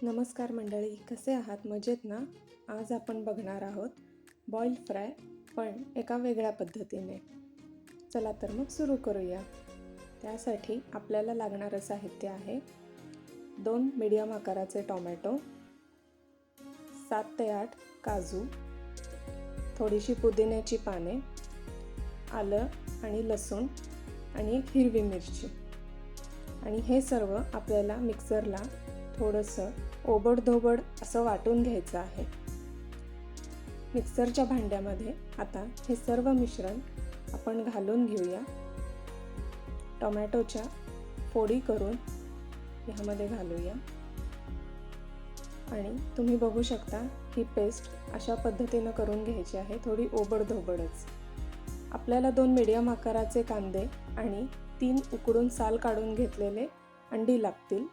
नमस्कार मंडळी, कसे आहात? मजेत ना? आज आपण बघणार आहोत बॉइल्ड फ्राय, पण एका वेगळ्या पद्धतीने. चला तर मग सुरू करूया. त्यासाठी आपल्याला लागणारं साहित्य आहे 2 मीडियम आकाराचे टोमॅटो, 7 ते 8 काजू, थोडीशी पुदिन्याची पाने, आलं आणि लसूण आणि एक हिरवी मिरची. आणि हे सर्व आपल्याला मिक्सरला थोडंसं ओबडधोबड असं वाटून घ्यायचं आहे. मिक्सरच्या भांड्यामध्ये आता हे सर्व मिश्रण आपण घालून घेऊया. टोमॅटोच्या फोडी करून ह्यामध्ये घालूया. आणि तुम्ही बघू शकता ही पेस्ट अशा पद्धतीनं करून घ्यायची आहे, थोडी ओबडधोबडच. आपल्याला 2 मीडियम आकाराचे कांदे आणि 3 उकडून साल काढून घेतलेले अंडी लागतील.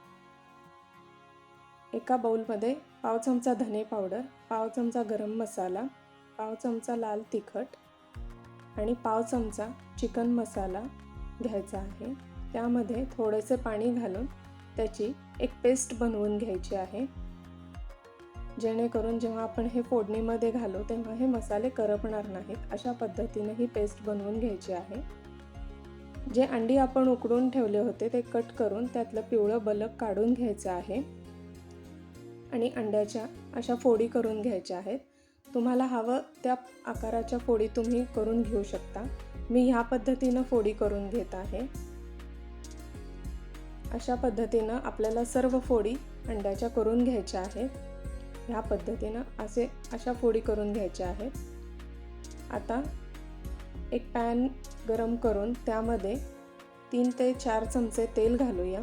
एका बाउलमध्ये पाव चमचा धने पावडर, पाव चमचा गरम मसाला, पाव चमचा लाल तिखट आणि पाव चमचा चिकन मसाला घ्यायचा आहे. त्यामध्ये थोडेसे पाणी घालून त्याची एक पेस्ट बनवून घ्यायची आहे, जेणेकरून जेव्हा आपण हे फोडणीमध्ये घालू तेव्हा हे मसाले करपणार नाहीत. अशा पद्धतीने ही पेस्ट बनवून घ्यायची आहे. जे अंडी आपण उकडून ठेवले होते ते कट करून त्यातलं पिवळं बलक काढून घ्यायचं आहे आणि अंड्याच्या अशा फोडी करून घ्यायच्या आहेत. तुम्हाला हवं त्या आकाराच्या फोडी तुम्ही करून घेऊ शकता. मी ह्या पद्धतीनं फोडी करून घेत आहे. अशा पद्धतीनं आपल्याला सर्व फोडी अंड्याच्या करून घ्यायच्या आहेत. ह्या पद्धतीनं अशा फोडी करून घ्यायच्या आहेत. आता एक पॅन गरम करून त्यामध्ये 3 ते 4 चमचे तेल घालूया.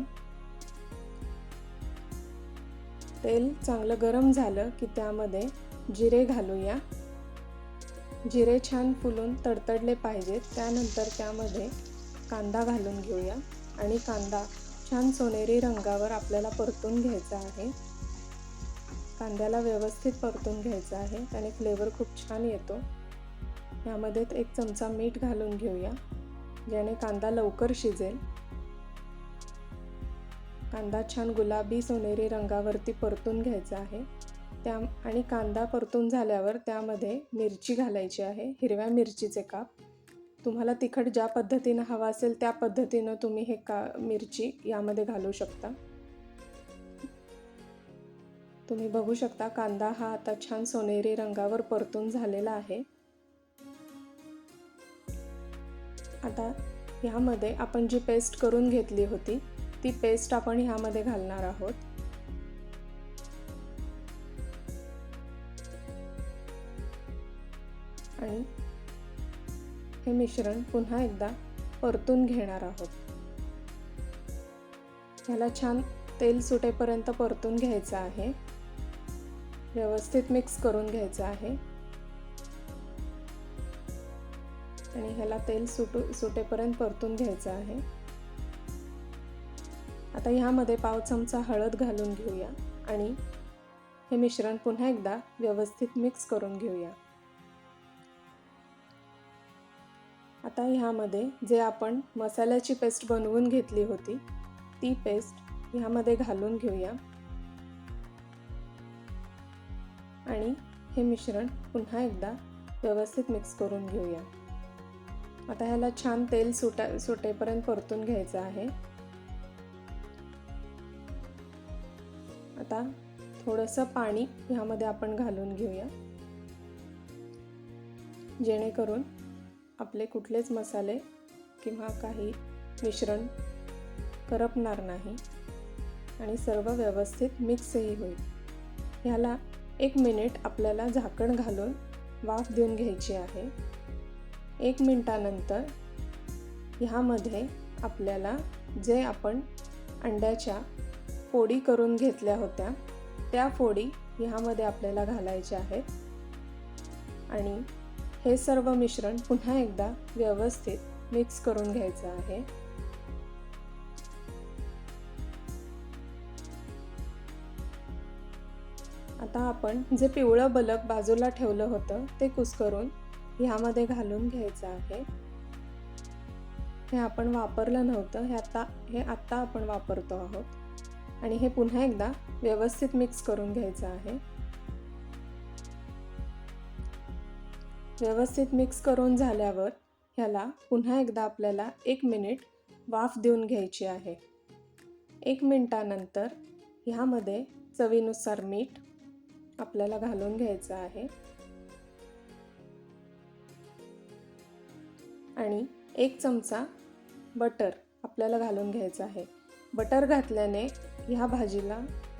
तेल चांगलं गरम झालं की त्यामध्ये जिरे घालूया. जिरे छान फुलून तडतडले पाहिजेत. त्यानंतर त्यामध्ये कांदा घालून घेऊया आणि कांदा छान सोनेरी रंगावर आपल्याला परतून घ्यायचा आहे. कांद्याला व्यवस्थित परतून घ्यायचा आहे, त्याने फ्लेवर खूप छान येतो. यामध्ये 1 चमचा मीठ घालून घेऊया, ज्याने कांदा लवकर शिजेल. कांदा छान गुलाबी सोनेरी रंगावरती परतून घ्यायचा आहे. आणि कांदा परतून झाल्यावर त्यामध्ये मिरची घालायची आहे, हिरव्या मिरचीचे काप. तुम्हाला तिखट ज्या पद्धतीनं हवा असेल त्या पद्धतीनं तुम्ही हे मिरची यामध्ये घालू शकता. तुम्ही बघू शकता कांदा हा आता छान सोनेरी रंगावर परतून झालेला आहे. आता ह्यामध्ये आपण जी पेस्ट करून घेतली होती ती पेस्ट आपण ह्यामध्ये घालणार आहोत. आणि हे मिश्रण पुन्हा एकदा परतून घेणार आहोत. ह्याला छान तेल सुटेपर्यंत परतून घ्यायचं आहे. व्यवस्थित मिक्स करून घ्यायचं आहे आणि ह्याला तेल सुटेपर्यंत परतून घ्यायचं आहे. आता ह्यामध्ये पाव चमचा हळद घालून घेऊया आणि हे मिश्रण पुन्हा एकदा व्यवस्थित मिक्स करून घेऊया. आता ह्यामध्ये जे आपण मसाल्याची पेस्ट बनवून घेतली होती ती पेस्ट ह्यामध्ये घालून घेऊया आणि हे मिश्रण पुन्हा एकदा व्यवस्थित मिक्स करून घेऊया. आता ह्याला छान तेल सुटेपर्यंत परतून घ्यायचं आहे. आता थोडंसं पाणी ह्यामध्ये आपण घालून घेऊया, जेणेकरून आपले कुठलेच मसाले किंवा काही मिश्रण करपणार नाही आणि सर्व व्यवस्थित मिक्सही होईल. ह्याला 1 मिनिट आपल्याला झाकण घालून वाफ देऊन घ्यायची आहे. 1 मिनिटानंतर ह्यामध्ये आपल्याला जे आपण अंड्याच्या फोडी करून घेतल्या होत्या त्या फोडी ह्यामध्ये आपल्याला घालायच्या आहेत आणि हे सर्व मिश्रण पुन्हा एकदा व्यवस्थित मिक्स करून घ्यायचं आहे. आता आपण जे पिवळं बलक बाजूला ठेवलं होतं ते कुस्करून ह्यामध्ये घालून घ्यायचं आहे. हे आपण वापरलं नव्हतं, हे आत्ता आपण वापरतो आहोत. आणि हे पुन्हा एकदा व्यवस्थित मिक्स करून घ्यायचं आहे। व्यवस्थित मिक्स करून झाल्यावर ह्याला पुन्हा एकदा आपल्याला 1 मिनिट वाफ देऊन घ्यायची आहे। 1 मिनिटानंतर ह्यामध्ये चवीनुसार मीठ आपल्याला घालून घ्यायचं आहे आणि 1 चमचा बटर आपल्याला घालून घ्यायचं आहे। बटर घातल्याने ह्या भाजीला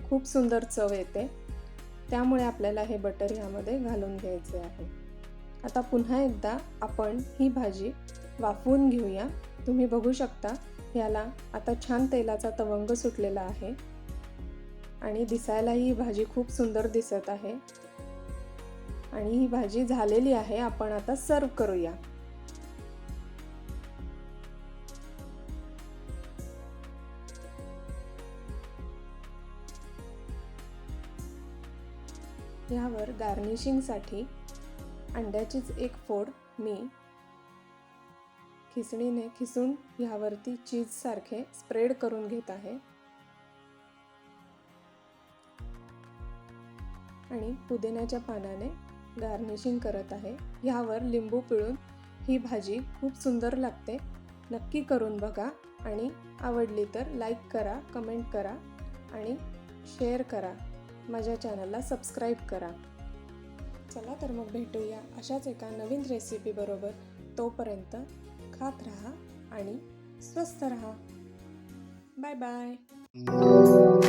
खूप सुंदर चव येते, त्यामुळे आपल्याला हे बटर ह्यामध्ये घालून घ्यायचे आहे। आता पुन्हा एकदा आपण ही भाजी वाफवून घेऊया। तुम्ही बघू शकता याला आता छान तेलाचा तवंग सुटलेला आहे आणि दिसायलाही ही भाजी खूप सुंदर दिसत आहे आणि ही भाजी झालेली आहे। आपण आता सर्व करूया। यावर गार्निशिंगसाठी अंड्याचीच एक फोड मी खिसणीने खिसून ह्यावरती चीज सारखे स्प्रेड करून घेत आहे आणि पुदिन्याच्या पानाने गार्निशिंग करत आहे। ह्यावर लिंबू पिळून ही भाजी खूप सुंदर लागते। नक्की करून बघा आणि आवडली तर लाईक करा, कमेंट करा आणि शेअर करा। माझ्या चॅनलला सबस्क्राईब करा। चला तर मग भेटूया अशाच एका नवीन रेसिपी बरोबर। तोपर्यंत खात रहा आणि स्वस्थ रहा। Bye bye.